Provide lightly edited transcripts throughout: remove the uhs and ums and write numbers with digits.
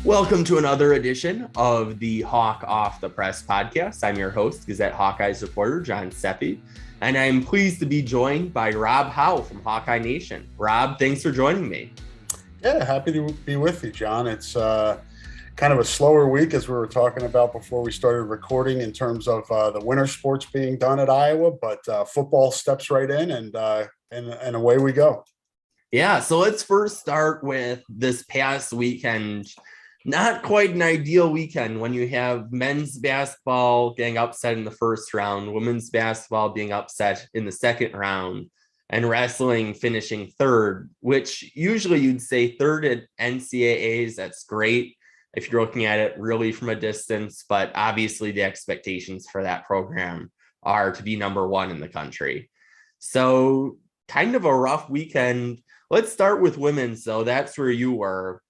Welcome to another edition of the Hawk Off the Press podcast. I'm your host, Gazette Hawkeye's reporter, John Steppe, and I'm pleased to be joined by Rob Howe from Hawkeye Nation. Rob, thanks for joining me. Yeah, happy to be with you, John. It's kind of a slower week, as we were talking about before we started recording, in terms of the winter sports being done at Iowa, but football steps right in, and away we go. Yeah, so let's first start with this past weekend. Not quite an ideal weekend when you have men's basketball getting upset in the first round, women's basketball being upset in the second round, and wrestling finishing third, which usually you'd say third at NCAAs. That's great if you're looking at it really from a distance, but obviously the expectations for that program are to be number one in the country. So kind of a rough weekend. Let's start with women's, though. That's where you were.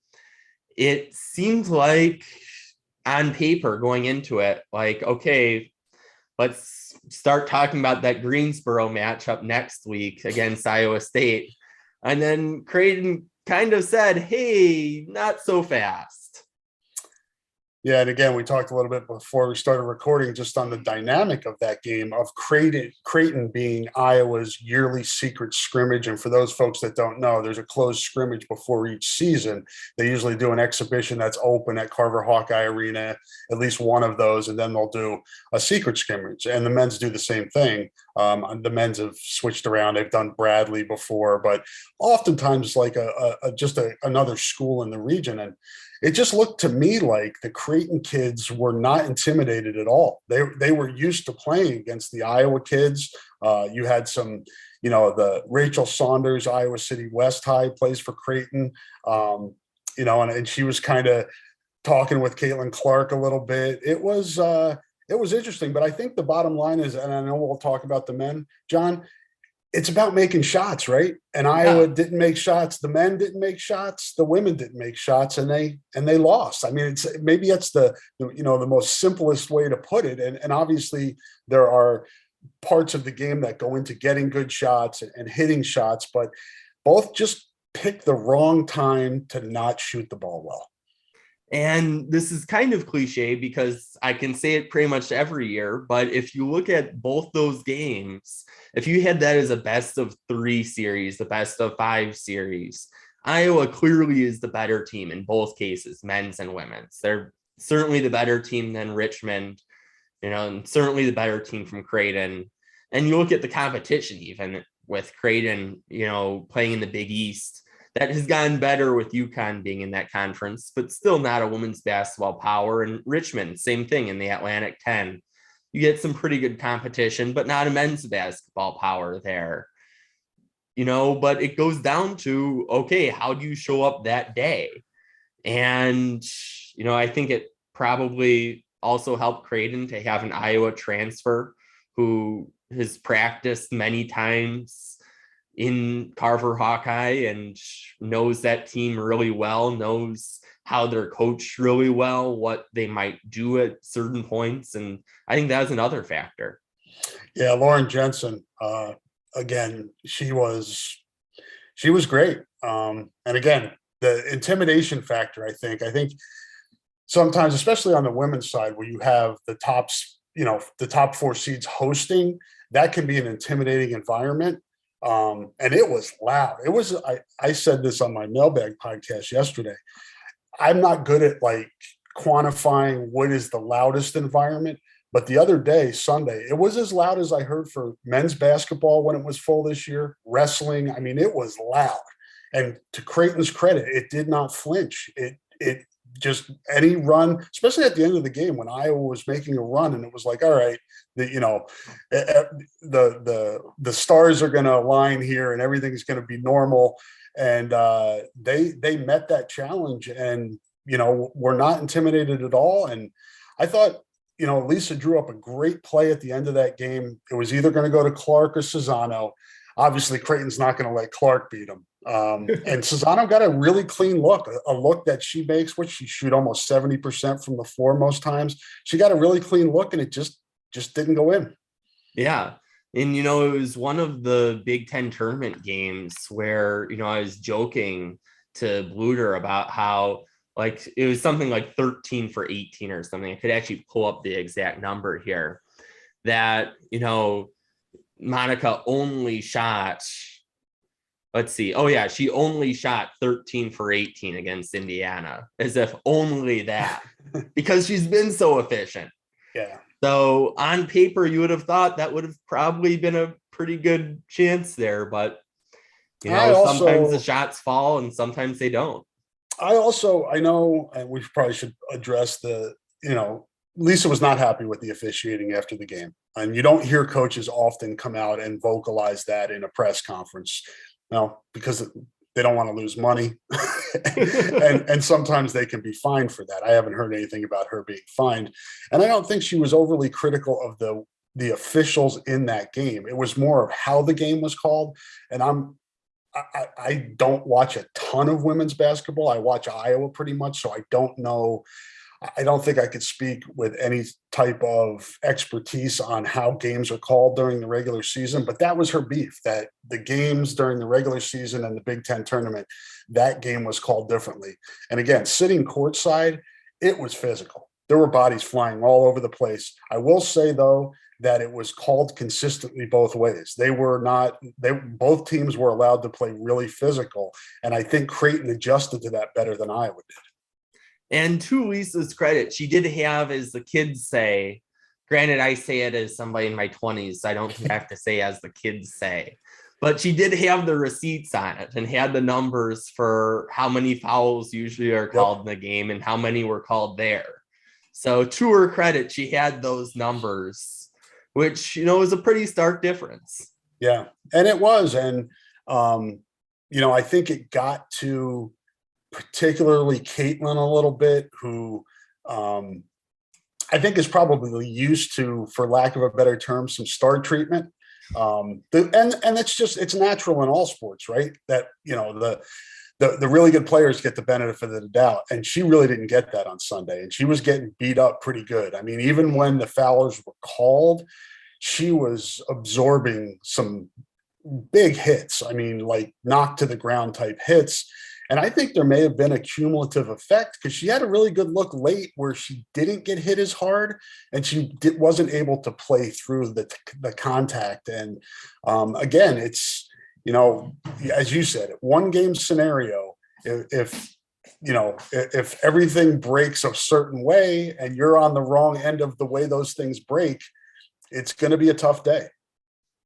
It seemed like on paper going into it, like, okay, let's start talking about that Greensboro matchup next week against Iowa State. And then Creighton kind of said, hey, not so fast. Yeah, and again, we talked a little bit before we started recording just on the dynamic of that game, of Creighton being Iowa's yearly secret scrimmage. And for those folks that don't know, there's a closed scrimmage before each season. They usually do an exhibition that's open at Carver Hawkeye Arena, at least one of those, and then they'll do a secret scrimmage. And the men's do the same thing. The men's have switched around. They've done Bradley before, but oftentimes like another school in the region. And it just looked to me like the Creighton kids were not intimidated at all. They were used to playing against the Iowa kids. You had some, the Rachel Saunders, Iowa City West High, plays for Creighton, and she was kind of talking with Caitlin Clark a little bit. It was interesting, but I think the bottom line is, and I know we'll talk about the men, John, it's about making shots, right? And Iowa didn't make shots. The men didn't make shots. The women didn't make shots, and they lost. I mean, maybe that's the most simplest way to put it. And obviously there are parts of the game that go into getting good shots and hitting shots, but both just picked the wrong time to not shoot the ball well. And this is kind of cliche because I can say it pretty much every year, but if you look at both those games, if you had that as a best of 3 series, the best of 5 series, Iowa clearly is the better team in both cases, men's and women's. They're certainly the better team than Richmond, and certainly the better team from Creighton. And you look at the competition, even with Creighton, playing in the Big East, that has gotten better with UConn being in that conference, but still not a women's basketball power. And Richmond, same thing in the Atlantic 10. You get some pretty good competition, but not a men's basketball power there. But it goes down to, okay, how do you show up that day? And, I think it probably also helped Creighton to have an Iowa transfer who has practiced many times in Carver Hawkeye and knows that team really well, knows how they're coached really well, what they might do at certain points. And I think that's another factor. Yeah, Lauren Jensen, again, she was great. And again, the intimidation factor, I think sometimes, especially on the women's side, where you have the top 4 seeds hosting, that can be an intimidating environment. And it was loud. I said this on my mailbag podcast yesterday. I'm not good at quantifying what is the loudest environment, but the other day, Sunday, it was as loud as I heard for men's basketball when it was full this year. Wrestling, I mean, it was loud. And to Creighton's credit, it did not flinch. It just any run, especially at the end of the game when Iowa was making a run, and it was like, all right, the stars are going to align here and everything's going to be normal. And they met that challenge, and were not intimidated at all. And I thought, Lisa drew up a great play at the end of that game. It was either going to go to Clark or Cesano. Obviously, Creighton's not going to let Clark beat him. And Cesano got a really clean look, a look that she makes, which she shoot almost 70% from the floor most times. She got a really clean look, and it just didn't go in. Yeah. And, it was one of the Big Ten tournament games where, I was joking to Bluter about how like it was something like 13 for 18 or something. I could actually pull up the exact number here, that, Monica only shot, let's see. Oh yeah, she only shot 13 for 18 against Indiana, as if only that, because she's been so efficient. Yeah. So on paper, you would have thought that would have probably been a pretty good chance there, but sometimes the shots fall and sometimes they don't. I know, and we probably should address Lisa was not happy with the officiating after the game. And you don't hear coaches often come out and vocalize that in a press conference. Because they don't want to lose money. and sometimes they can be fined for that. I haven't heard anything about her being fined. And I don't think she was overly critical of the officials in that game. It was more of how the game was called. And I don't watch a ton of women's basketball. I watch Iowa pretty much, so I don't know. I don't think I could speak with any type of expertise on how games are called during the regular season, but that was her beef, that the games during the regular season and the Big Ten tournament, that game was called differently. And again, sitting courtside, it was physical. There were bodies flying all over the place. I will say, though, that it was called consistently both ways. Both teams were allowed to play really physical. And I think Creighton adjusted to that better than Iowa did. And to Lisa's credit, she did have, as the kids say, granted, I say it as somebody in my 20s, so I don't have to say as the kids say, but she did have the receipts on it and had the numbers for how many fouls usually are called in the game and how many were called there. So to her credit, she had those numbers, which, is a pretty stark difference. Yeah, and it was. And, I think it got to particularly Caitlin a little bit, who I think is probably used to, for lack of a better term, some star treatment. And it's natural in all sports, right? That, the really good players get the benefit of the doubt. And she really didn't get that on Sunday. And she was getting beat up pretty good. I mean, even when the foulers were called, she was absorbing some big hits. I mean, like knocked to the ground type hits. And I think there may have been a cumulative effect, because she had a really good look late where she didn't get hit as hard and she wasn't able to play through the contact. And again, it's, as you said, one game scenario, if everything breaks a certain way and you're on the wrong end of the way those things break, it's going to be a tough day.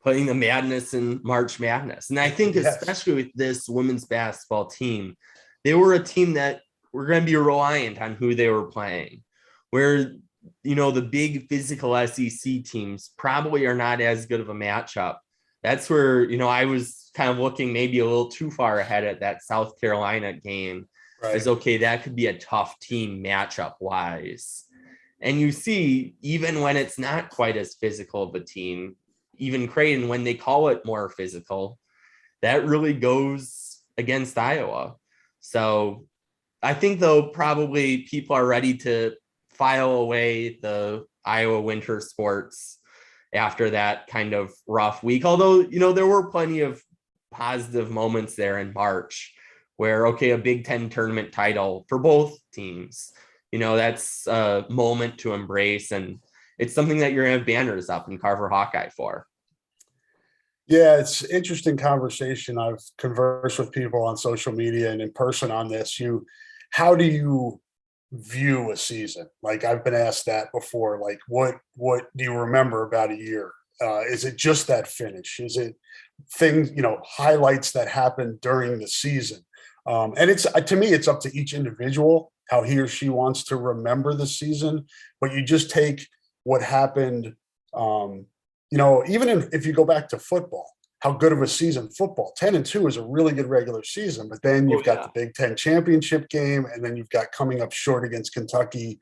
Putting the madness in March Madness. And I think especially with this women's basketball team, they were a team that were going to be reliant on who they were playing, where, the big physical SEC teams probably are not as good of a matchup. That's where, I was kind of looking maybe a little too far ahead at that South Carolina game. Right. Is okay, that could be a tough team matchup wise. And you see, even when it's not quite as physical of a team, even Creighton, when they call it more physical, that really goes against Iowa. So I think, though, probably people are ready to file away the Iowa winter sports after that kind of rough week. Although, there were plenty of positive moments there in March where, okay, a Big Ten tournament title for both teams, that's a moment to embrace. And it's something that you're going to have banners up in Carver Hawkeye for. Yeah, it's interesting conversation. I've conversed with people on social media and in person on this. How do you view a season? Like, I've been asked that before. Like, what do you remember about a year? Is it just that finish? Is it things, highlights that happened during the season? And it's, to me, it's up to each individual how he or she wants to remember the season. But you just take what happened. Even if you go back to football, how good of a season football, 10-2 is a really good regular season, but then you've got the Big Ten championship game, and then you've got coming up short against Kentucky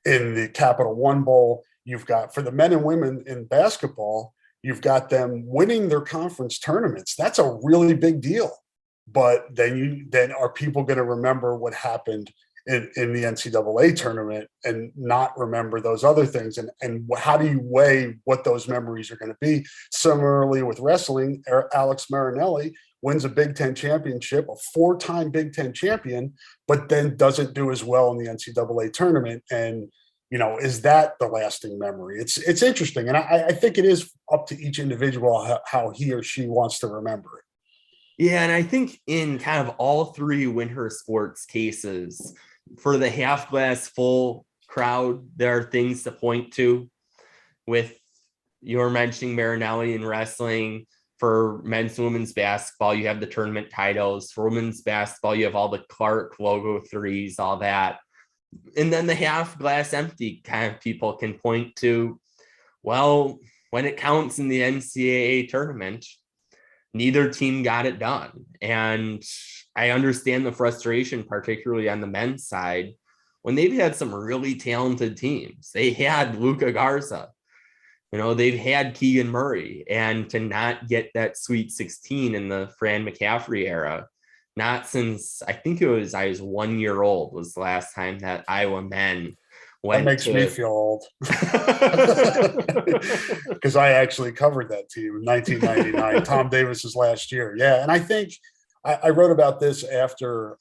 in the Capital One Bowl. You've got, for the men and women in basketball, you've got them winning their conference tournaments. That's a really big deal. But then are people going to remember what happened in the NCAA tournament and not remember those other things. And how do you weigh what those memories are going to be? Similarly with wrestling, Alex Marinelli wins a Big Ten championship, a 4-time Big Ten champion, but then doesn't do as well in the NCAA tournament. And, is that the lasting memory? It's interesting. And I think it is up to each individual how he or she wants to remember it. Yeah, and I think in kind of all three winter sports cases, for the half glass full crowd, there are things to point to. With you're mentioning Marinelli in wrestling. For men's and women's basketball, you have the tournament titles. For women's basketball, you have all the Clark logo threes, all that. And then the half glass empty kind of people can point to, well, when it counts in the NCAA tournament, neither team got it done. And I understand the frustration, particularly on the men's side, when they've had some really talented teams. They had Luka Garza, they've had Keegan Murray, and to not get that Sweet 16 in the Fran McCaffrey era, not since I was 1 year old was the last time that Iowa men went. That makes me feel old because I actually covered that team in 1999, Tom Davis's last year. Yeah. And I think I wrote about this after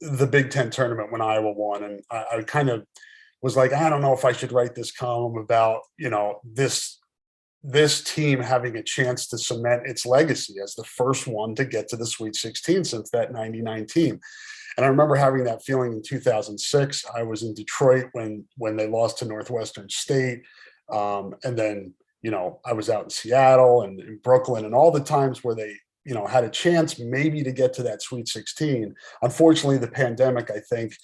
the Big Ten tournament when Iowa won. And I kind of was like, I don't know if I should write this column about, this team having a chance to cement its legacy as the first one to get to the Sweet 16 since that 99 team. And I remember having that feeling in 2006. I was in Detroit when they lost to Northwestern State. And then, I was out in Seattle and in Brooklyn and all the times where they, had a chance maybe to get to that Sweet 16. Unfortunately, the pandemic, I think,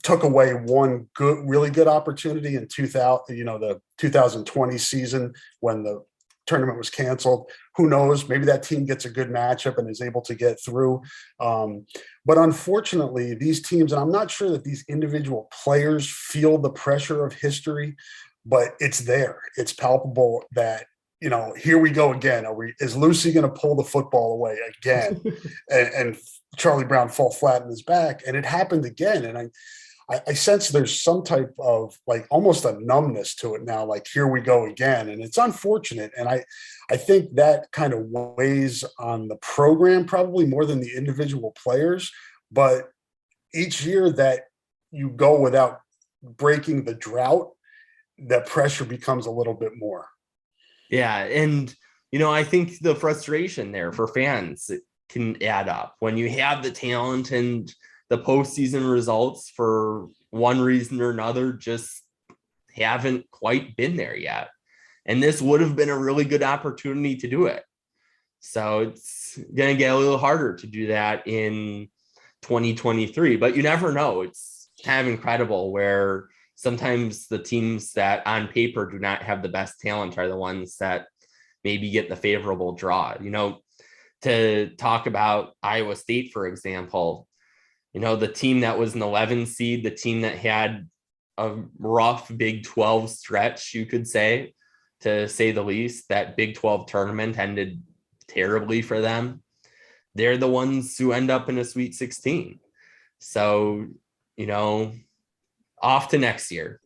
took away one really good opportunity in 2000, the 2020 season when the tournament was canceled. Who knows? Maybe that team gets a good matchup and is able to get through. But unfortunately, these teams, and I'm not sure that these individual players feel the pressure of history, but it's there. It's palpable that, here we go again. Is Lucy going to pull the football away again and Charlie Brown fall flat in his back? And it happened again. And I sense there's some type of like almost a numbness to it now, like here we go again. And it's unfortunate. And I think that kind of weighs on the program probably more than the individual players. But each year that you go without breaking the drought, the pressure becomes a little bit more. Yeah. And, I think the frustration there for fans can add up when you have the talent and the postseason results for one reason or another just haven't quite been there yet. And this would have been a really good opportunity to do it. So it's going to get a little harder to do that in 2023, but you never know. It's kind of incredible where sometimes the teams that on paper do not have the best talent are the ones that maybe get the favorable draw. To talk about Iowa State, for example, the team that was an 11 seed, the team that had a rough Big 12 stretch, you could say, to say the least. That Big 12 tournament ended terribly for them. They're the ones who end up in a Sweet 16. So, off to next year.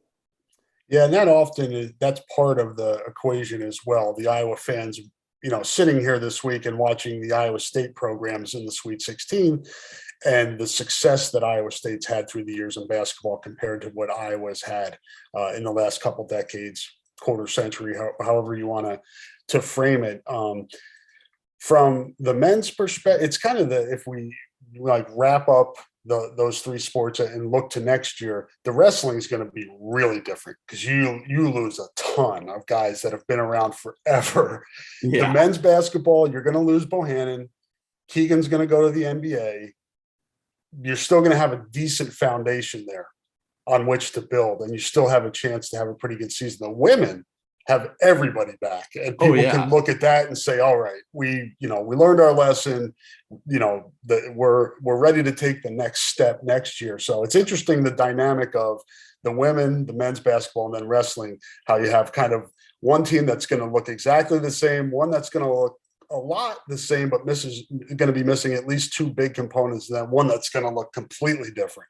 Yeah, and that's part of the equation as well. The Iowa fans, sitting here this week and watching the Iowa State programs in the Sweet 16 and the success that Iowa State's had through the years in basketball compared to what Iowa's had in the last couple decades, quarter century, however you want to frame it. From the men's perspective, it's kind of if we wrap up those three sports and look to next year, the wrestling is going to be really different because you lose a ton of guys that have been around forever. Yeah. The men's basketball, you're going to lose Bohannon. Keegan's going to go to the NBA. You're still going to have a decent foundation there on which to build, and you still have a chance to have a pretty good season. The women have everybody back, and people can look at that and say, all right, we learned our lesson, we're ready to take the next step next year. So it's interesting, the dynamic of the women, the men's basketball, and then wrestling, how you have kind of one team that's going to look exactly the same, one that's going to look a lot the same, but going to be missing at least two big components, and then one that's going to look completely different.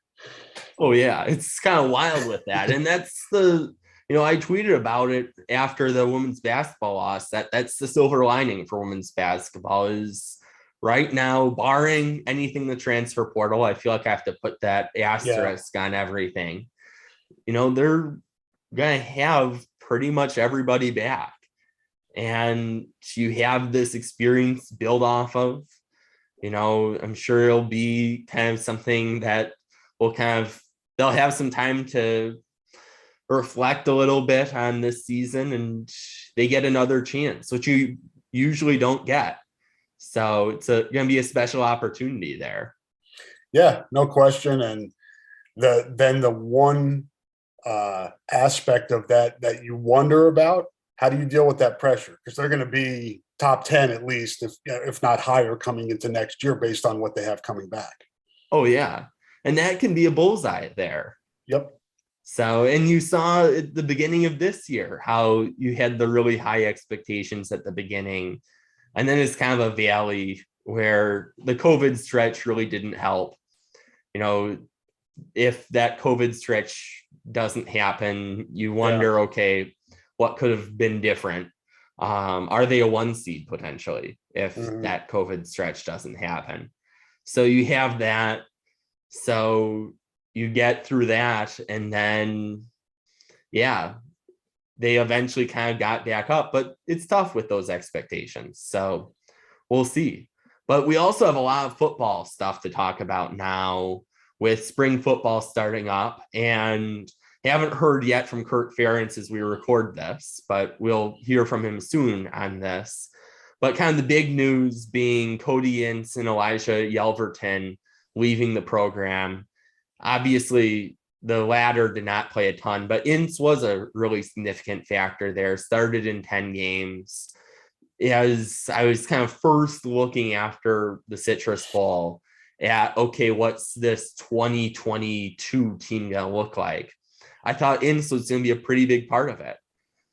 Oh yeah, it's kind of wild with that. And that's I tweeted about it after the women's basketball loss. That's the silver lining for women's basketball is right now, barring anything the transfer portal, I feel like I have to put that asterisk on everything. They're going to have pretty much everybody back. And you have this experience build off of. I'm sure it'll be kind of something that will they'll have some time to reflect a little bit on this season, and they get another chance, which you usually don't get. So it's going to be a special opportunity there. Yeah, no question. And the one aspect of that you wonder about, how do you deal with that pressure? Because they're going to be top 10 at least, if not higher, coming into next year based on what they have coming back. Oh yeah, and that can be a bullseye there. Yep. So, and you saw at the beginning of this year how you had the really high expectations at the beginning, and then it's kind of a valley where the COVID stretch really didn't help. If that COVID stretch doesn't happen, you wonder, okay, what could have been different? Are they a 1 seed potentially if that COVID stretch doesn't happen? So you have that. So you get through that, and then, they eventually kind of got back up, but it's tough with those expectations. So we'll see. But we also have a lot of football stuff to talk about now with spring football starting up, and haven't heard yet from Kirk Ferentz as we record this, but we'll hear from him soon on this. But kind of the big news being Cody Ince and Elijah Yelverton leaving the program. Obviously, the latter did not play a ton, but Ince was a really significant factor there. Started in 10 games. As I was kind of first looking after the Citrus Bowl at, okay, what's this 2022 team going to look like? I thought Ince was going to be a pretty big part of it.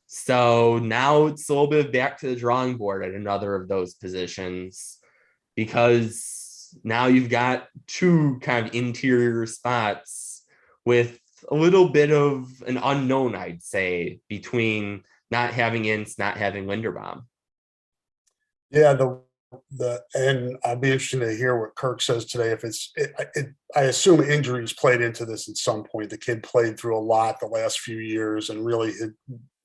So now it's a little bit back to the drawing board at another of those positions, because now you've got two kind of interior spots with a little bit of an unknown, I'd say, between not having Ince, not having Linderbaum. Yeah, and I'd be interested to hear what Kirk says today. If I assume injuries played into this at some point. The kid played through a lot the last few years, and really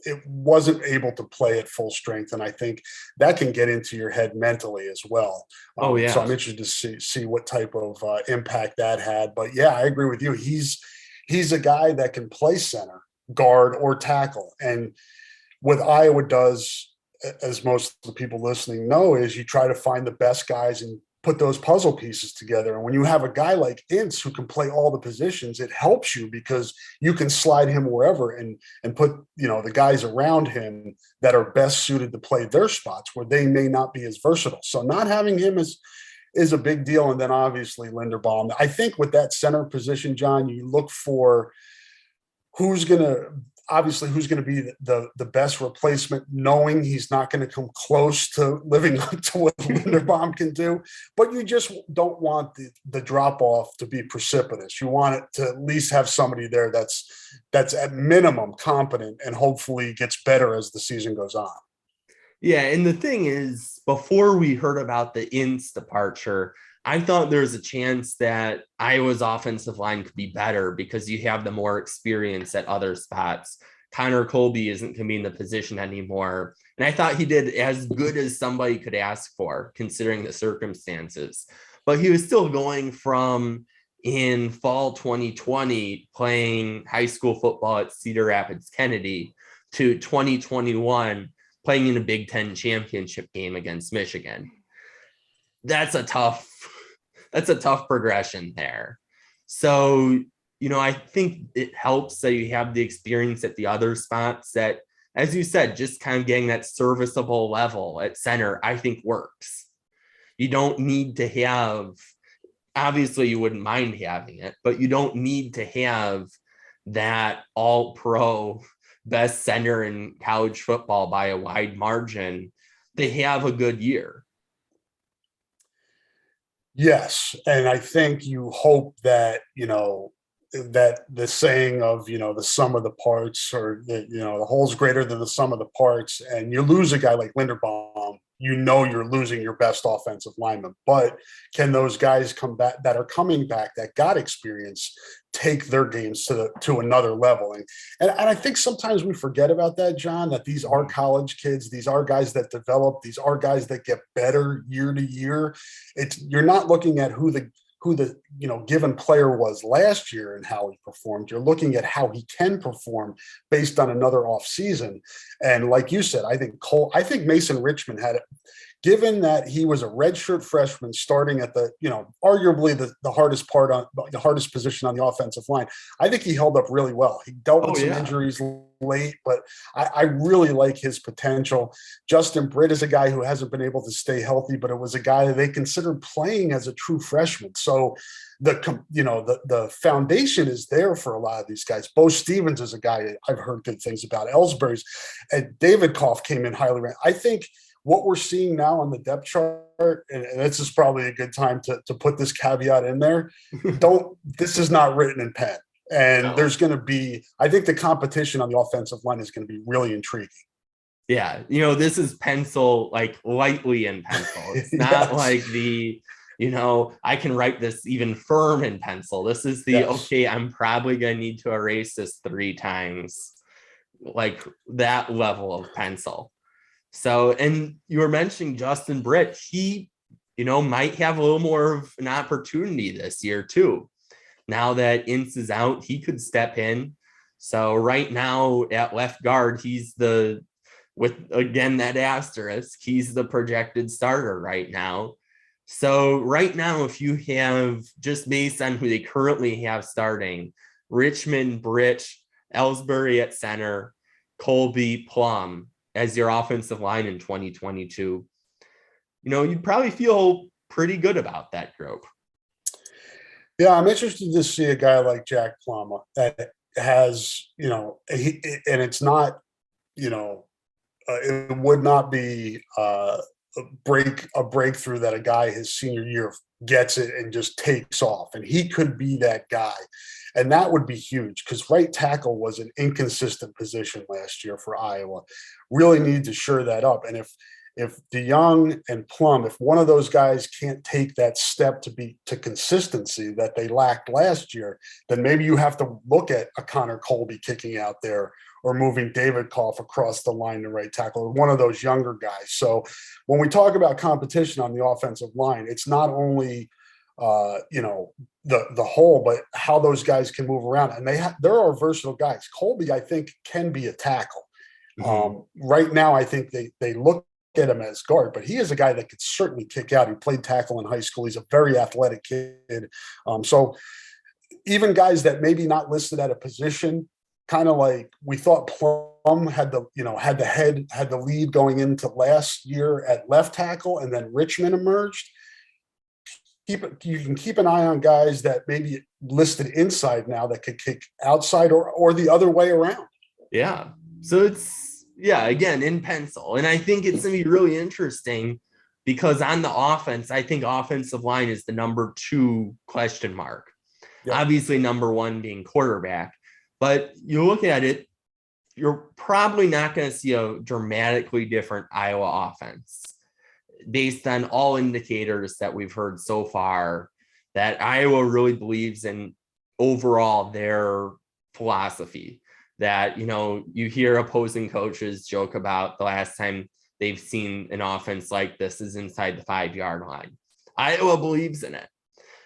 it wasn't able to play at full strength. And I think that can get into your head mentally as well. So I'm interested to see what type of impact that had. But yeah, I agree with you. He's a guy that can play center, guard, or tackle. And what Iowa does, as most of the people listening know, is you try to find the best guys and put those puzzle pieces together. And when you have a guy like Ince who can play all the positions, it helps you because you can slide him wherever and put, the guys around him that are best suited to play their spots where they may not be as versatile. So not having him is a big deal. And then obviously Linderbaum. I think with that center position, John, you look for who's going to be the best replacement, knowing he's not going to come close to living up to what Linderbaum can do. But you just don't want the drop off to be precipitous. You want it to at least have somebody there that's at minimum competent and hopefully gets better as the season goes on. Yeah, and the thing is, before we heard about the Ince departure, I thought there was a chance that Iowa's offensive line could be better because you have the more experience at other spots. Connor Colby isn't going to be in the position anymore. And I thought he did as good as somebody could ask for, considering the circumstances. But he was still going from in fall 2020 playing high school football at Cedar Rapids Kennedy to 2021 playing in a Big Ten championship game against Michigan. That's a tough progression there. So, I think it helps that you have the experience at the other spots that, as you said, just kind of getting that serviceable level at center, I think works. You don't need to have, obviously you wouldn't mind having it, but you don't need to have that all-pro best center in college football by a wide margin to have a good year. Yes. And I think you hope that, that the saying of, the sum of the parts, or the whole's greater than the sum of the parts, and you lose a guy like Linderbaum, you're losing your best offensive lineman. But can those guys come back that are coming back, that got experience, take their games to another level? And I think sometimes we forget about that, John, that these are college kids, these are guys that develop, these are guys that get better year to year. You're not looking at who the given player was last year and how he performed. You're looking at how he can perform based on another off season. And like you said, I think Mason Richmond had it, given that he was a redshirt freshman starting at arguably the hardest position on the offensive line. I think he held up really well. He dealt with some injuries late, but I really like his potential. Justin Britt is a guy who hasn't been able to stay healthy, but it was a guy that they considered playing as a true freshman. So the foundation is there for a lot of these guys. Bo Stevens is a guy I've heard good things about. Ellsbury's and David Koff came in highly ranked. I think what we're seeing now on the depth chart, and this is probably a good time to put this caveat in there. This is not written in pen. And there's going to be, I think the competition on the offensive line is going to be really intriguing. Yeah. This is pencil, like lightly in pencil. It's not like I can write this even firm in pencil. This is okay, I'm probably going to need to erase this 3 times, like that level of pencil. So, and you were mentioning Justin Britt, he, might have a little more of an opportunity this year too. Now that Ince is out, he could step in. So right now at left guard, he's with again, that asterisk, he's the projected starter right now. So right now, if you have, just based on who they currently have starting, Richmond, Britt, Ellsbury at center, Colby, Plum as your offensive line in 2022, you'd probably feel pretty good about that group. Yeah, I'm interested to see a guy like Jack Plum that has, and it's not, it would not be a breakthrough that a guy his senior year gets it and just takes off. And he could be that guy. And that would be huge, because right tackle was an inconsistent position last year for Iowa. Really need to shore that up. And if DeYoung and Plum, if one of those guys can't take that step to consistency that they lacked last year, then maybe you have to look at a Connor Colby kicking out there, or moving David Koff across the line to right tackle, or one of those younger guys. So when we talk about competition on the offensive line, it's not only the whole, but how those guys can move around. And there are versatile guys. Colby, I think, can be a tackle. Right now, I think they look at him as guard, but he is a guy that could certainly kick out. He played tackle in high school. He's a very athletic kid. So even guys that maybe not listed at a position, kind of like we thought Plum had the lead going into last year at left tackle, and then Richmond emerged. You can keep an eye on guys that maybe listed inside now that could kick outside, or the other way around. Yeah. So it's, again, in pencil. And I think it's going to be really interesting, because on the offense, I think offensive line is the number 2 question mark. Yep. Obviously, number 1 being quarterback. But you look at it, you're probably not going to see a dramatically different Iowa offense based on all indicators that we've heard so far, that Iowa really believes in overall their philosophy. That, you hear opposing coaches joke about the last time they've seen an offense like this is inside the 5-yard line. Iowa believes in it.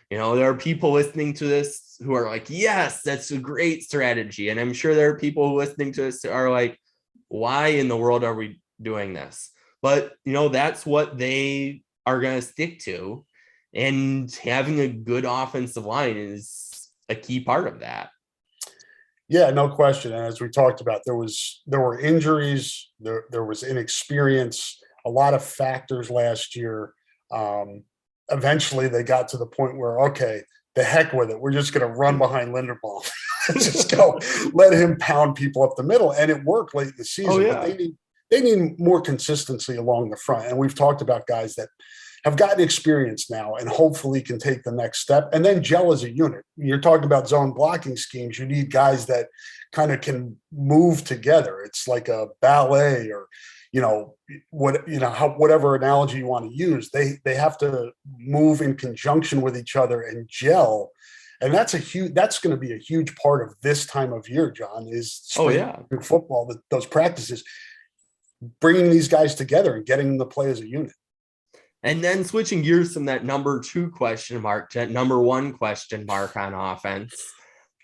There are people listening to this who are like, yes, that's a great strategy. And I'm sure there are people listening to this who are like, why in the world are we doing this? But, that's what they are going to stick to. And having a good offensive line is a key part of that. Yeah, no question. And as we talked about, there were injuries, there was inexperience, a lot of factors last year. Eventually they got to the point where, okay, the heck with it. We're just going to run behind Linderbaum. Just go let him pound people up the middle. And it worked late in the season. But they need more consistency along the front. And we've talked about guys that have gotten experience now and hopefully can take the next step and then gel as a unit. You're talking about zone blocking schemes. You need guys that kind of can move together. It's like a ballet or, whatever analogy you want to use. They have to move in conjunction with each other and gel. And that's going to be a huge part of this time of year, John, is spring football, those practices, bringing these guys together and getting them to play as a unit. And then switching gears from that number 2 question mark to number 1 question mark on offense,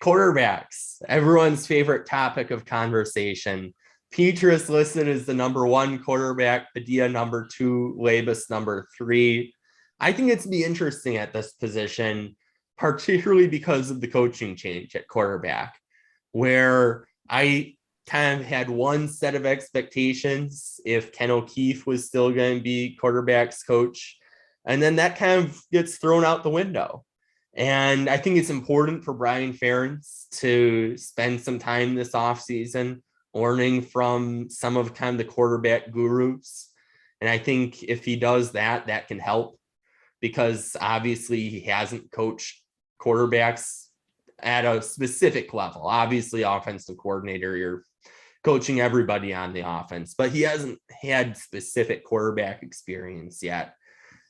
quarterbacks, everyone's favorite topic of conversation. Petrus listed as the number 1 quarterback, Padilla number 2, Labus number 3. I think it's be interesting at this position, particularly because of the coaching change at quarterback, where I kind of had one set of expectations if Ken O'Keefe was still going to be quarterback's coach. And then that kind of gets thrown out the window. And I think it's important for Brian Ferentz to spend some time this offseason learning from some of kind of the quarterback gurus. And I think if he does that, that can help, because obviously he hasn't coached quarterbacks at a specific level. Obviously, offensive coordinator, you're coaching everybody on the offense, but he hasn't had specific quarterback experience yet.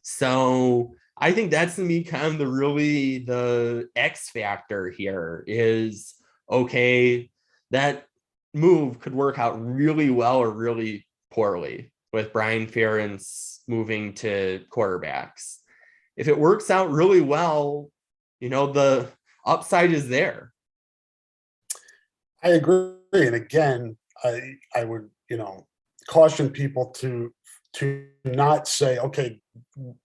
So I think that's going to be kind of the X factor here is, okay, that move could work out really well or really poorly with Brian Ferentz moving to quarterbacks. If it works out really well, the upside is there. I agree. And again, I would, caution people to not say, okay,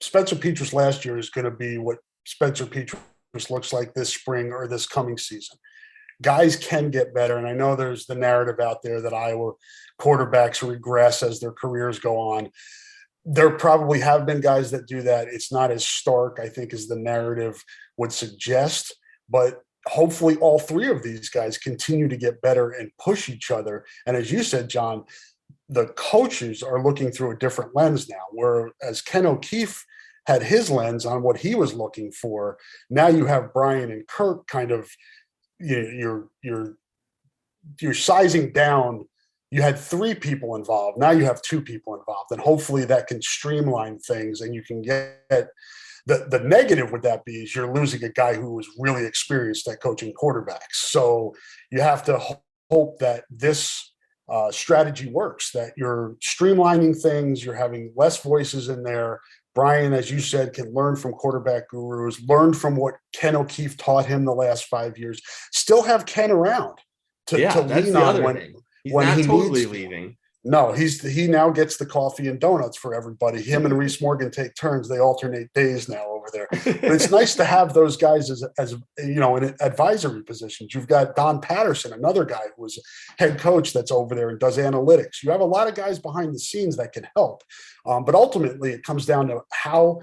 Spencer Petras last year is going to be what Spencer Petras looks like this spring or this coming season. Guys can get better. And I know there's the narrative out there that Iowa quarterbacks regress as their careers go on. There probably have been guys that do that. It's not as stark, I think, as the narrative would suggest, but hopefully all 3 of these guys continue to get better and push each other. And as you said, John, the coaches are looking through a different lens now, whereas Ken O'Keefe had his lens on what he was looking for. Now you have Brian and Kirk kind of, you're sizing down. You had 3 people involved. Now you have 2 people involved, and hopefully that can streamline things and you can get the negative with that be is you're losing a guy who was really experienced at coaching quarterbacks. So you have to hope that this strategy works, that you're streamlining things, you're having less voices in there. Brian, as you said, can learn from quarterback gurus, learn from what Ken O'Keefe taught him the last 5 years, still have Ken around to lean on when he totally needs leaving. No, he now gets the coffee and donuts for everybody. Him and Reese Morgan take turns. They alternate days now over there. But it's nice to have those guys as in advisory positions. You've got Don Patterson, another guy who was head coach that's over there and does analytics. You have a lot of guys behind the scenes that can help. But ultimately, it comes down to how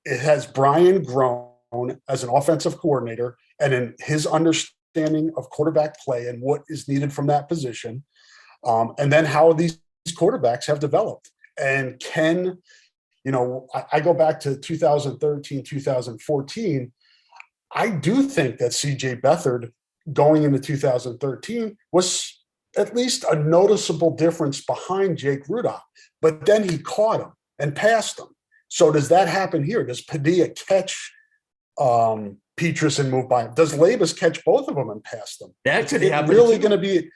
it has Brian grown as an offensive coordinator and in his understanding of quarterback play and what is needed from that position. And then how these quarterbacks have developed. And Ken, I go back to 2013, 2014. I do think that CJ Beathard going into 2013 was at least a noticeable difference behind Jake Rudolph, but then he caught him and passed him. So does that happen here? Does Padilla catch Petras and move by him? Does Labus catch both of them and pass them? That could happen. Really going to be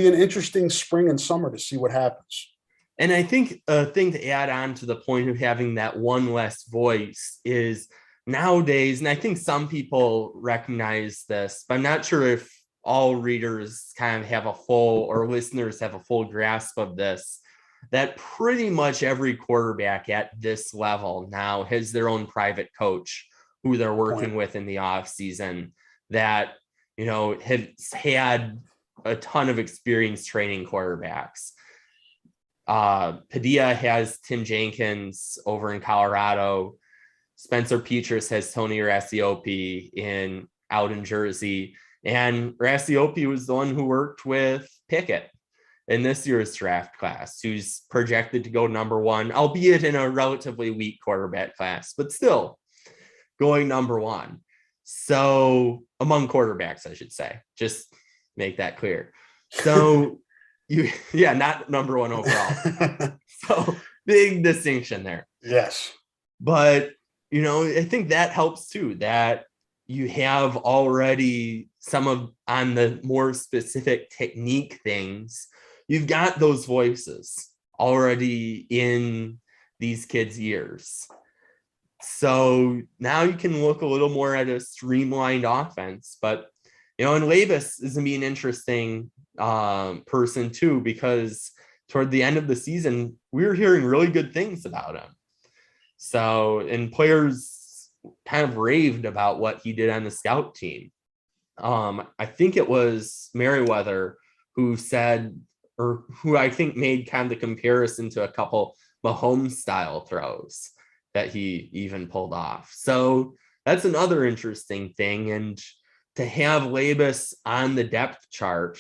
an interesting spring and summer to see what happens. And I think a thing to add on to the point of having that one less voice is nowadays, and I think some people recognize this, but I'm not sure if all readers kind of have a full or listeners have a full grasp of this, that pretty much every quarterback at this level now has their own private coach who they're working with in the off season that, has had a ton of experience training quarterbacks. Padilla has Tim Jenkins over in Colorado. Spencer Petras has Tony Rasiopi out in Jersey. And Rasiopi was the one who worked with Pickett in this year's draft class who's projected to go number one, albeit in a relatively weak quarterback class, but still going number one. So among quarterbacks, I should say, just make that clear. So not number one overall. So big distinction there. Yes. But, I think that helps too, that you have already on the more specific technique things, you've got those voices already in these kids' ears. So now you can look a little more at a streamlined offense. But, and Labus is going to be an interesting person too, because toward the end of the season, we were hearing really good things about him. So, and players kind of raved about what he did on the scout team. I think it was Merriweather who said, or who I think made kind of the comparison to a couple Mahomes style throws that he even pulled off. So that's another interesting thing. And to have Labus on the depth chart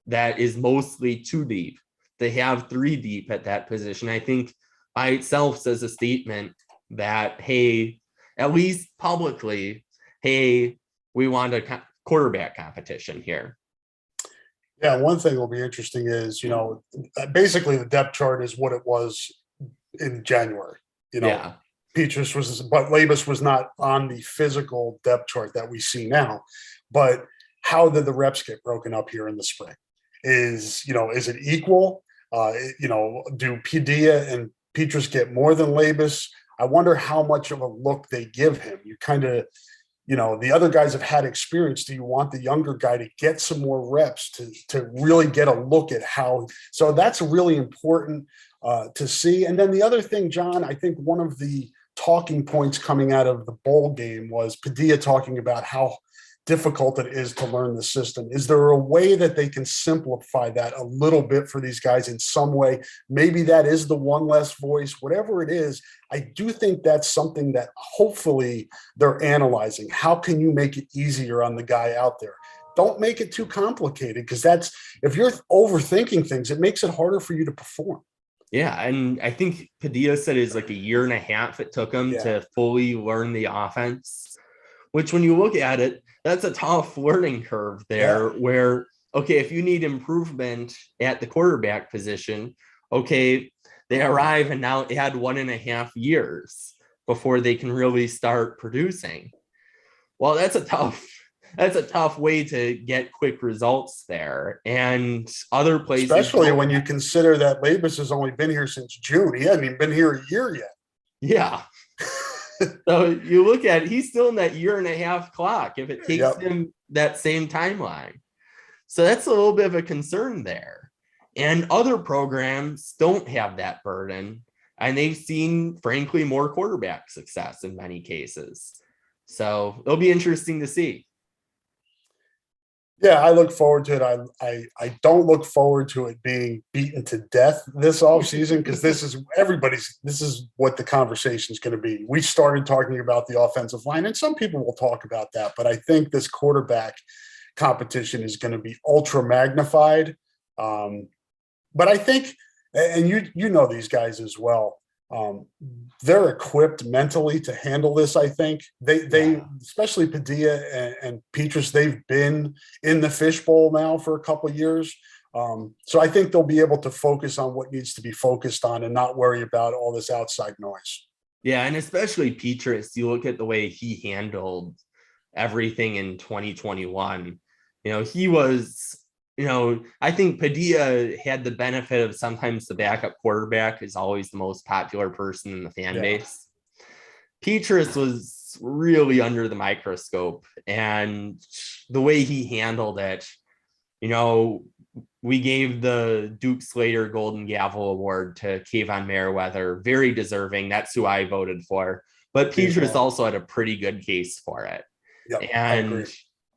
that is mostly 2 deep, they have 3 deep at that position, I think by itself says a statement that, hey, at least publicly, hey, we want a quarterback competition here. Yeah, one thing will be interesting is, basically the depth chart is what it was in January. Petrus but Labus was not on the physical depth chart that we see now. But how did the reps get broken up here in the spring? Is it equal? Do Padilla and Petrus get more than Labus? I wonder how much of a look they give him. You kind of, the other guys have had experience. Do you want the younger guy to get some more reps to really get a look at how? So that's really important to see. And then the other thing, John, I think one of the talking points coming out of the bowl game was Padilla talking about how difficult it is to learn the system. Is there a way that they can simplify that a little bit for these guys in some way? Maybe that is the one less voice, whatever it is. I do think that's something that hopefully they're analyzing. How can you make it easier on the guy out there? Don't make it too complicated, because if you're overthinking things, it makes it harder for you to perform. Yeah, and I think Padilla said it's like 1.5 years it took him to fully learn the offense, which when you look at it, that's a tough learning curve there where, okay, if you need improvement at the quarterback position, okay, they arrive and now add 1.5 years before they can really start producing. Well, that's a tough way to get quick results there. And other places, especially when you consider that Labus has only been here since June. He hasn't even been here a year yet. Yeah. So you look at it, he's still in that 1.5 year clock if it takes him that same timeline. So that's a little bit of a concern there. And other programs don't have that burden, and they've seen, frankly, more quarterback success in many cases. So it'll be interesting to see. Yeah, I look forward to it. I don't look forward to it being beaten to death this offseason, because this is what the conversation is going to be. We started talking about the offensive line, and some people will talk about that, but I think this quarterback competition is going to be ultra magnified. But I think, and you know these guys as well, they're equipped mentally to handle this. I think they especially Padilla and Petrus, they've been in the fishbowl now for a couple of years. So I think they'll be able to focus on what needs to be focused on and not worry about all this outside noise. Yeah, and especially Petrus, you look at the way he handled everything in 2021. He was, I think Padilla had the benefit of sometimes the backup quarterback is always the most popular person in the fan base. Petrus was really under the microscope, and the way he handled it, we gave the Duke Slater Golden Gavel Award to Kayvon Merriweather, very deserving. That's who I voted for. But Petrus also had a pretty good case for it. Yep, and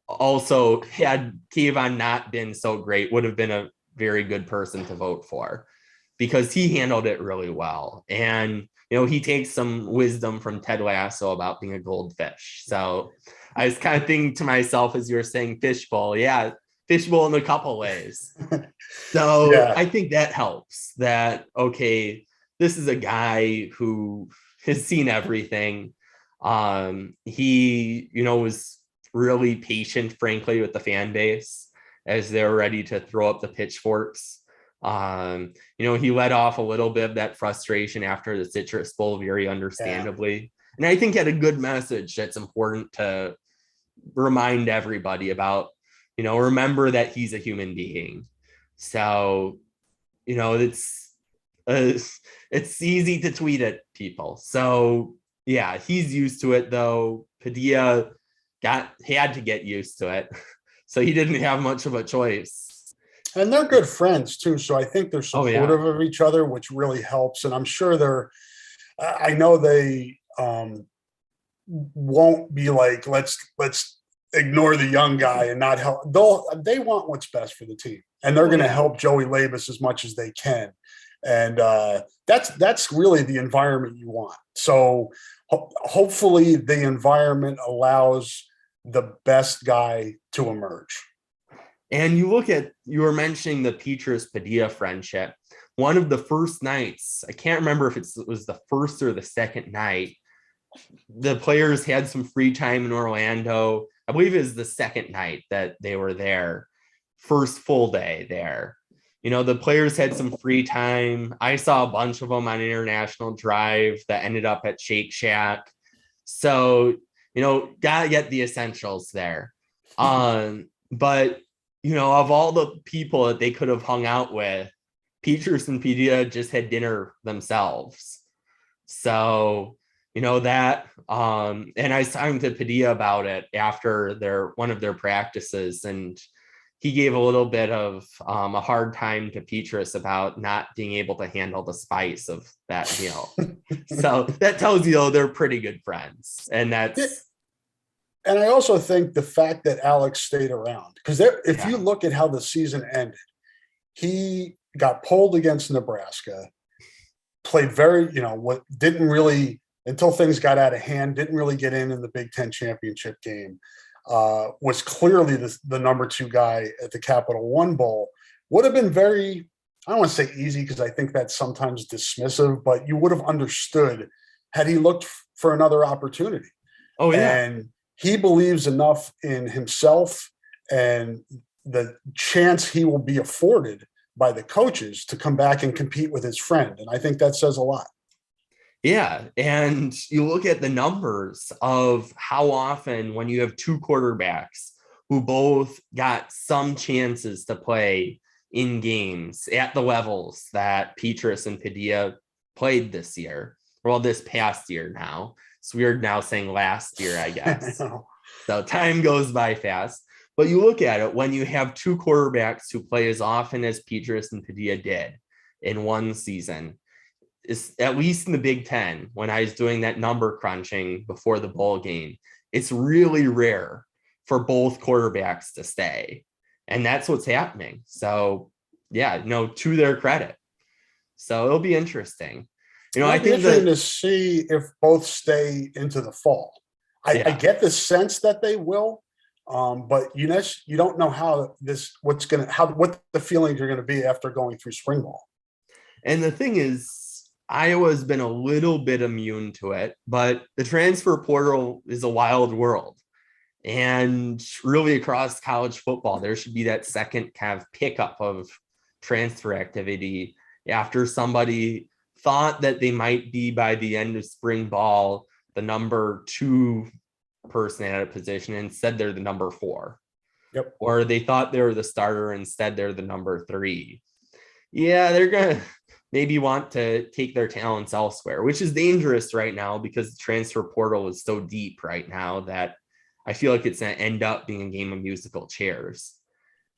also, had Kayvon not been so great, would have been a very good person to vote for, because he handled it really well. And, he takes some wisdom from Ted Lasso about being a goldfish. So I was kind of thinking to myself, as you were saying fishbowl, fishbowl in a couple ways. So Yeah. I think that helps that, okay, this is a guy who has seen everything. He, was really patient, frankly, with the fan base as they're ready to throw up the pitchforks. He let off a little bit of that frustration after the Citrus Bowl, very understandably. And I think had a good message that's important to remind everybody about, remember that he's a human being. So, it's easy to tweet at people. So yeah, he's used to it though. Padilla had to get used to it. So he didn't have much of a choice. And they're good friends too. So I think they're Oh, supportive yeah. of each other, which really helps. And I'm sure I know they won't be like, let's ignore the young guy and not help. They want what's best for the team, and they're going to help Joey Labus as much as they can. And that's really the environment you want. So hopefully the environment allows the best guy to emerge. And you were mentioning the Petrus Padilla friendship. One of the first nights, I can't remember if it was the first or the second night, the players had some free time in Orlando. I believe it was the second night that they were there, first full day there. The players had some free time. I saw a bunch of them on International Drive that ended up at Shake Shack. So, gotta get the essentials there. But, of all the people that they could have hung out with, Petrus and Padilla just had dinner themselves. So, that, and I was talking to Padilla about it after one of their practices, and he gave a little bit of a hard time to Petrus about not being able to handle the spice of that meal. So that tells you, they're pretty good friends. And that's. And I also think the fact that Alex stayed around, because if you look at how the season ended, he got pulled against Nebraska, played didn't really, until things got out of hand, didn't really get in the Big Ten championship game. Was clearly the number 2 guy at the Capital One Bowl. Would have been very, I don't want to say easy, because I think that's sometimes dismissive, but you would have understood had he looked for another opportunity. Oh, yeah. And he believes enough in himself and the chance he will be afforded by the coaches to come back and compete with his friend. And I think that says a lot. Yeah. And you look at the numbers of how often, when you have 2 quarterbacks who both got some chances to play in games at the levels that Petrus and Padilla played this year, well, this past year now. It's weird now saying last year, I guess. So time goes by fast. But you look at it, when you have 2 quarterbacks who play as often as Petrus and Padilla did in one season, is at least in the Big Ten, when I was doing that number crunching before the bowl game, it's really rare for both quarterbacks to stay. And that's what's happening. So yeah, to their credit. So it'll be interesting. I think interesting to see if both stay into the fall. I get the sense that they will, but you don't know how what the feelings are going to be after going through spring ball. And the thing is, Iowa's been a little bit immune to it, but the transfer portal is a wild world. And really across college football, there should be that second kind of pickup of transfer activity after somebody thought that they might be, by the end of spring ball, the number 2 person at a position, instead they're the number 4. Yep. Or they thought they were the starter, instead they're the number 3. Yeah, they're gonna maybe want to take their talents elsewhere, which is dangerous right now, because the transfer portal is so deep right now that I feel like it's gonna end up being a game of musical chairs.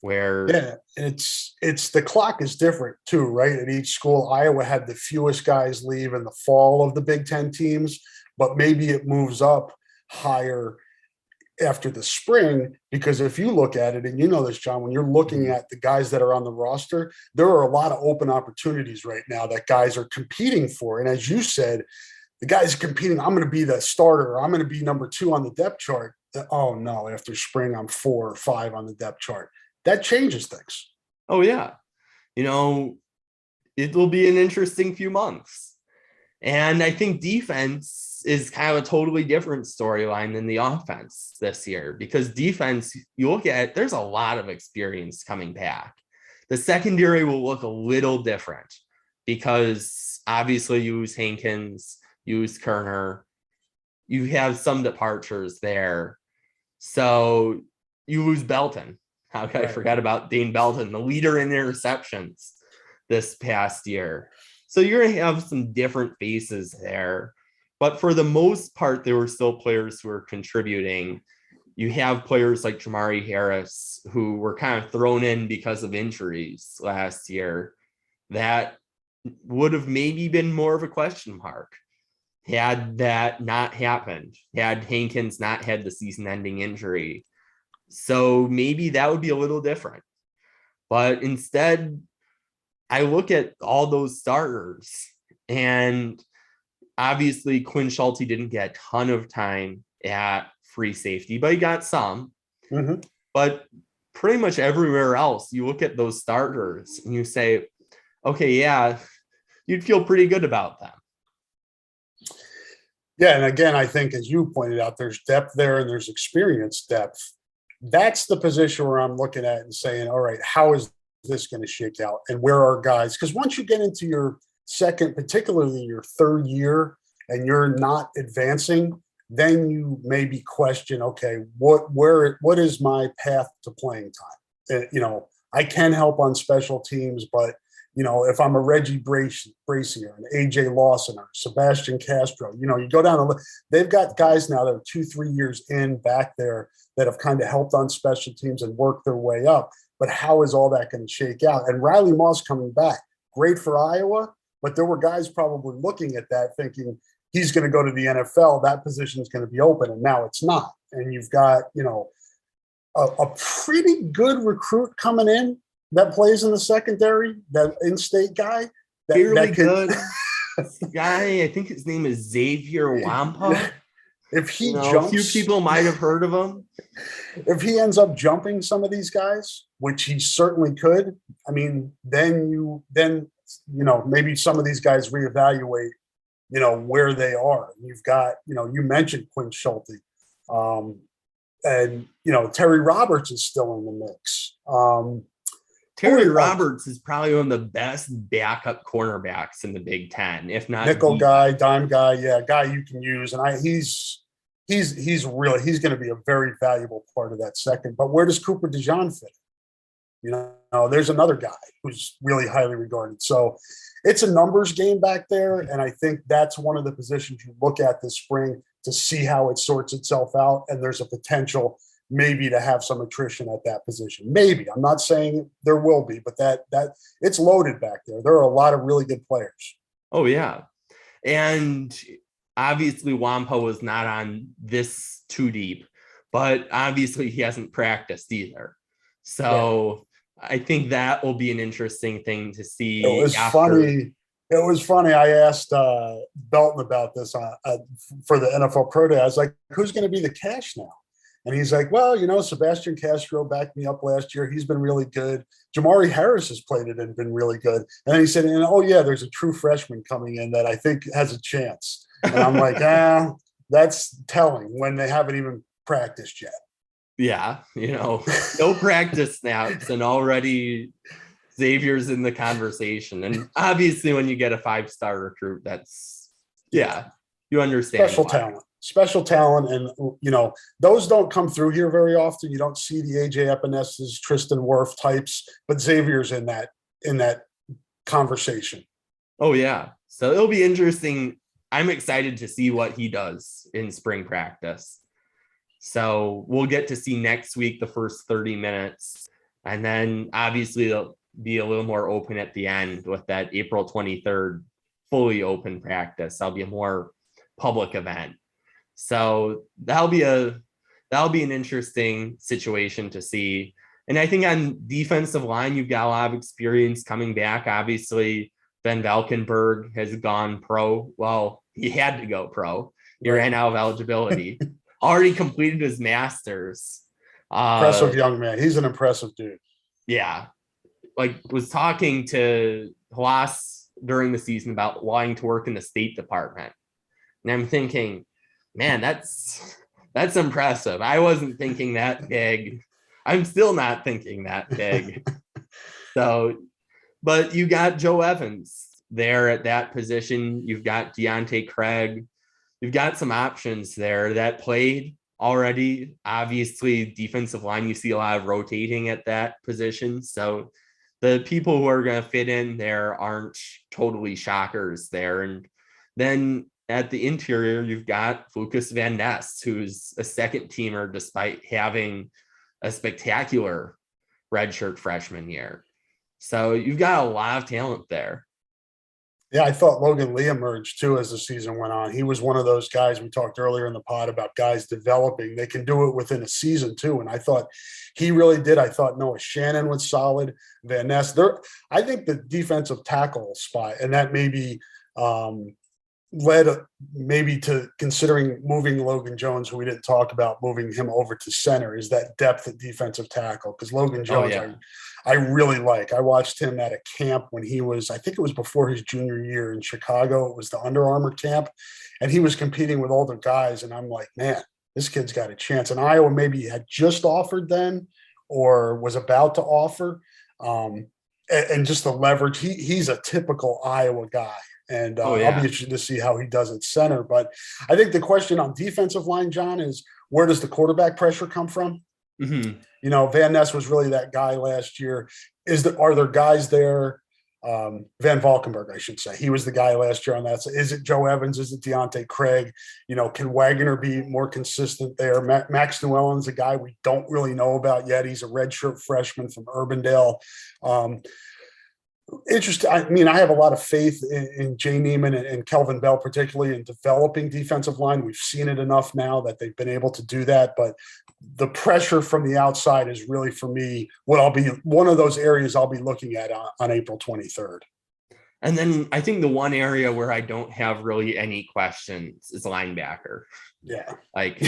Where it's the clock is different too, right? At each school, Iowa had the fewest guys leave in the fall of the Big Ten teams, but maybe it moves up higher after the spring, because if you look at it, and you know this, John, when you're looking at the guys that are on the roster, there are a lot of open opportunities right now that guys are competing for. And as you said, the guys are competing, I'm going to be the starter, I'm going to be number 2 on the depth chart. Oh no, after spring, I'm 4 or 5 on the depth chart. that changes things. Oh, yeah. You know, it will be an interesting few months. And I think defense is kind of a totally different storyline than the offense this year, because defense, you look at, there's a lot of experience coming back. The secondary will look a little different because obviously you lose Hankins, you lose Kerner, you have some departures there. So you lose Belton. How could I forget about Dane Belton, the leader in interceptions this past year? So you're going to have some different faces there. But for the most part, there were still players who were contributing. You have players like Jamari Harris, who were kind of thrown in because of injuries last year. That would have maybe been more of a question mark had that not happened, had Hankins not had the season-ending injury. So maybe that would be a little different. But instead, I look at all those starters, and obviously Quinn Schulte didn't get a ton of time at free safety, but he got some. Mm-hmm. But pretty much everywhere else, you look at those starters and you say, okay, yeah, you'd feel pretty good about them. Yeah, and again, I think as you pointed out, there's depth there and there's experience depth. That's the position where I'm looking at and saying, all right, how is this going to shake out? And where are guys? Because once you get into your second, particularly your third year, and you're not advancing, then you maybe question, okay, what is my path to playing time? I can help on special teams, but if I'm a Reggie Bracier, an AJ Lawson, or Sebastian Castro, you go down and they've got guys now that are 2-3 years in back there that have kind of helped on special teams and worked their way up. But how is all that going to shake out? And Riley Moss coming back, great for Iowa, but there were guys probably looking at that thinking he's going to go to the NFL, that position is going to be open, and now it's not. And you've got, a pretty good recruit coming in that plays in the secondary, that in-state guy. Fairly good guy. I think his name is Xavier Wampa. If he jumps, a few people might have heard of him. If he ends up jumping some of these guys, which he certainly could, I mean, then maybe some of these guys reevaluate, where they are. You've got, you mentioned Quinn Schulte, and Terry Roberts is still in the mix. Terry Roberts is probably one of the best backup cornerbacks in the Big Ten, if not nickel guy, dime guy, guy you can use, and he's going to be a very valuable part of that second. But where does Cooper DeJean fit? There's another guy who's really highly regarded. So it's a numbers game back there, and I think that's one of the positions you look at this spring to see how it sorts itself out. And there's a potential maybe to have some attrition at that position. Maybe. I'm not saying there will be, but that it's loaded back there. There are a lot of really good players. Oh, yeah. And obviously Wampa was not on this too deep, but obviously he hasn't practiced either. So I think that will be an interesting thing to see. It was funny. I asked Belton about this for the NFL Pro Day. I was like, who's going to be the cash now? And he's like, well, Sebastian Castro backed me up last year. He's been really good. Jamari Harris has played it and been really good. And then he said, there's a true freshman coming in that I think has a chance. And I'm like, that's telling when they haven't even practiced yet. Yeah, no practice snaps, and already Xavier's in the conversation. And obviously when you get a 5-star recruit, that's, you understand. Special talent. And, those don't come through here very often. You don't see the AJ Epines's, Tristan Wirf types, but Xavier's in that conversation. Oh, yeah. So it'll be interesting. I'm excited to see what he does in spring practice. So we'll get to see next week the first 30 minutes. And then obviously they'll be a little more open at the end with that April 23rd fully open practice. That'll be a more public event. So that'll be an interesting situation to see. And I think on defensive line, you've got a lot of experience coming back. Obviously, Ben Valkenburg has gone pro. Well, he had to go pro. He ran out of eligibility. Already completed his master's. Impressive young man. He's an impressive dude. yeah, like was talking to Haas during the season about wanting to work in the State Department. And I'm thinking, man, that's impressive. I wasn't thinking that big. I'm still not thinking that big. So, but you got Joe Evans there at that position. You've got Deontay Craig. You've got some options there that played already. Obviously, defensive line, you see a lot of rotating at that position. So the people who are going to fit in there aren't totally shockers there. And then at the interior, you've got Lucas Van Ness, who's a second teamer despite having a spectacular redshirt freshman year. So you've got a lot of talent there. Yeah, I thought Logan Lee emerged too as the season went on. He was one of those guys we talked earlier in the pod about guys developing. They can do it within a season too. And I thought he really did. I thought Noah Shannon was solid. Van Ness, I think the defensive tackle spot, and that maybe led maybe to considering moving Logan Jones, who we didn't talk about, moving him over to center, is that depth at defensive tackle. Because Logan Jones, I really like. I watched him at a camp when he was, I think it was before his junior year in Chicago. It was the Under Armour camp, and he was competing with older guys. And I'm like, man, this kid's got a chance. And Iowa maybe had just offered then or was about to offer. And just the leverage. He's a typical Iowa guy. And I'll be interested to see how he does at center. But I think the question on defensive line, John, is where does the quarterback pressure come from? Mm-hmm. You know, Van Ness was really that guy last year. Are there guys there? Van Valkenburg, I should say. He was the guy last year on that. So is it Joe Evans? Is it Deontay Craig? You know, can Wagner be more consistent there? Max Newellen's a guy we don't really know about yet. He's a redshirt freshman from Urbandale. Interesting. I mean, I have a lot of faith in Jay Neiman and Kelvin Bell, particularly in developing defensive line. We've seen it enough now that they've been able to do that. But the pressure from the outside is really, for me, what I'll be one of those areas I'll be looking at on April 23rd. And then I think the one area where I don't have really any questions is linebacker. Yeah. Like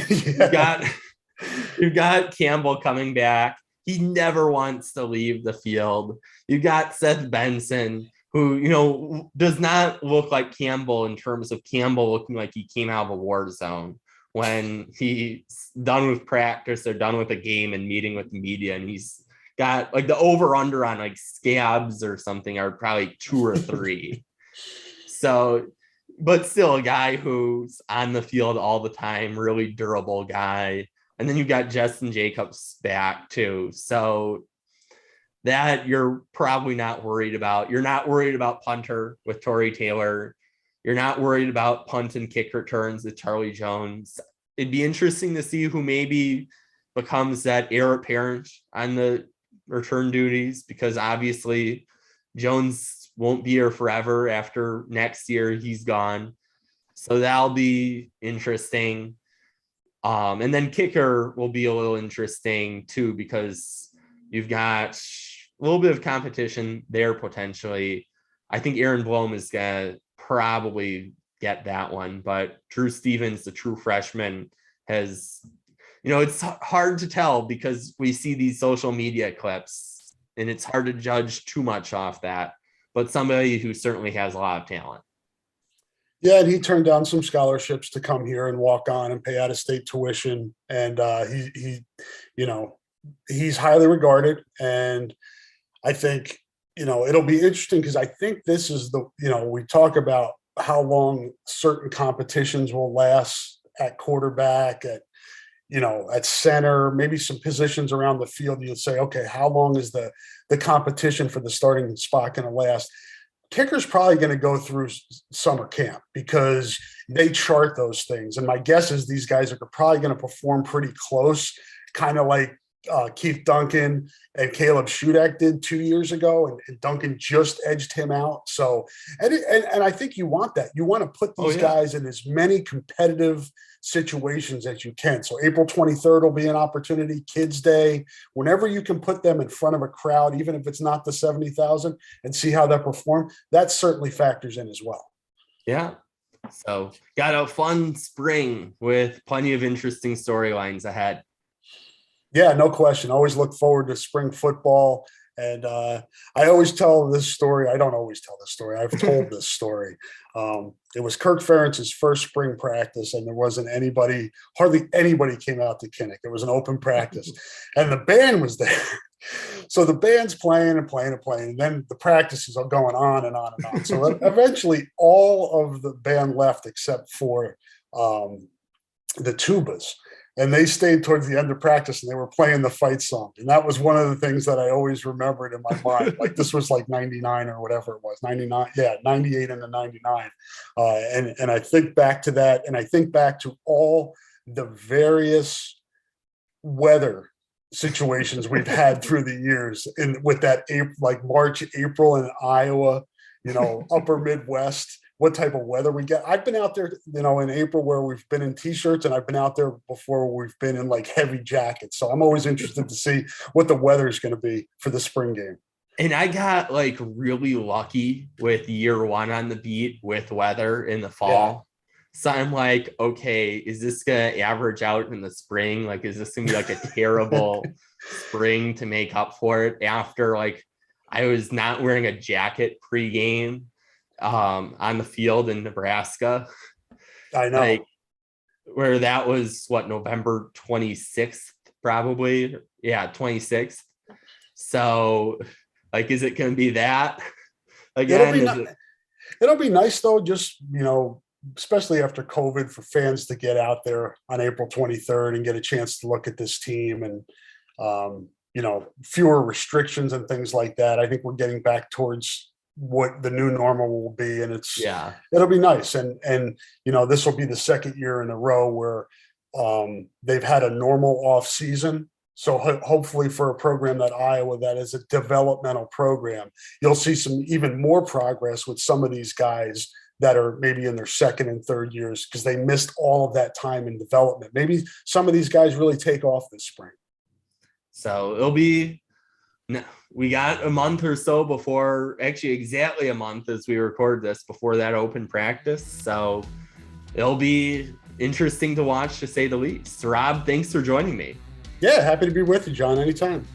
you've got Campbell coming back. He never wants to leave the field. You got Seth Benson, who, you know, does not look like Campbell in terms of Campbell looking like he came out of a war zone when he's done with practice or done with a game and meeting with the media. And he's got like the over under on like scabs or something are probably 2 or 3. So, but still a guy who's on the field all the time, really durable guy. And then you've got Justin Jacobs back too. So that you're probably not worried about. You're not worried about punter with Torrey Taylor. You're not worried about punt and kick returns with Charlie Jones. It'd be interesting to see who maybe becomes that heir apparent on the return duties, because obviously Jones won't be here forever. After next year, he's gone. So that'll be interesting. And then kicker will be a little interesting too, because you've got a little bit of competition there potentially. I think Aaron Blom is going to probably get that one, but Drew Stevens, the true freshman, has, you know, it's hard to tell because we see these social media clips and it's hard to judge too much off that, but somebody who certainly has a lot of talent. Yeah, and he turned down some scholarships to come here and walk on and pay out of state tuition. And he, you know, he's highly regarded. And I think, you know, it'll be interesting because I think this is the, you know, we talk about how long certain competitions will last at quarterback, at, you know, at center, maybe some positions around the field. You'd say, okay, how long is the competition for the starting spot going to last? Kicker's probably going to go through summer camp because they chart those things. And my guess is these guys are probably going to perform pretty close, kind of like Keith Duncan and Caleb Shudak did 2 years ago, and Duncan just edged him out. So, and I think you want that. You want to put these guys in as many competitive situations as you can. So April 23rd will be an opportunity, Kids Day, whenever you can put them in front of a crowd, even if it's not the 70,000, and see how they perform, that certainly factors in as well. Yeah. So got a fun spring with plenty of interesting storylines ahead. Yeah, no question. Always look forward to spring football. And I always tell this story. I don't always tell this story. I've told this story. It was Kirk Ferentz's first spring practice, and there wasn't anybody, hardly anybody came out to Kinnick. It was an open practice, and the band was there. So the band's playing and playing and playing, and then the practices are going on and on and on. So eventually all of the band left except for the tubas. And they stayed towards the end of practice, and they were playing the fight song. And that was one of the things that I always remembered in my mind. Like, this was like 99 or whatever it was, 99. Yeah, 98 into 99. And I think back to that, and I think back to all the various weather situations we've had through the years with that like March, April in Iowa, upper Midwest. What type of weather we get. I've been out there, in April where we've been in t-shirts, and I've been out there before where we've been in like heavy jackets. So I'm always interested to see what the weather is going to be for the spring game. And I got like really lucky with year one on the beat with weather in the fall. Yeah. So I'm like, okay, is this going to average out in the spring? Like, is this going to be like a terrible spring to make up for it after like I was not wearing a jacket pregame on the field in Nebraska. I know. Like, where that was November 26th, probably. Yeah, 26th. So, like, is it going to be that again? It'll be nice though, just, especially after COVID, for fans to get out there on April 23rd and get a chance to look at this team and, fewer restrictions and things like that. I think we're getting back towards what the new normal will be, and it'll be nice. And this will be the second year in a row where they've had a normal off season. So hopefully for a program that Iowa, that is a developmental program, you'll see some even more progress with some of these guys that are maybe in their second and third years, because they missed all of that time in development. Maybe some of these guys really take off this spring. So it'll be, we got a month or so before, actually exactly a month as we record this, before that open practice. So it'll be interesting to watch, to say the least. Rob, thanks for joining me. Yeah, happy to be with you, John, anytime.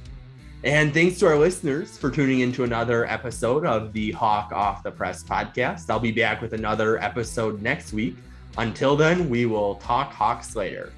And thanks to our listeners for tuning into another episode of the Hawk Off the Press podcast. I'll be back with another episode next week. Until then, we will talk Hawks later.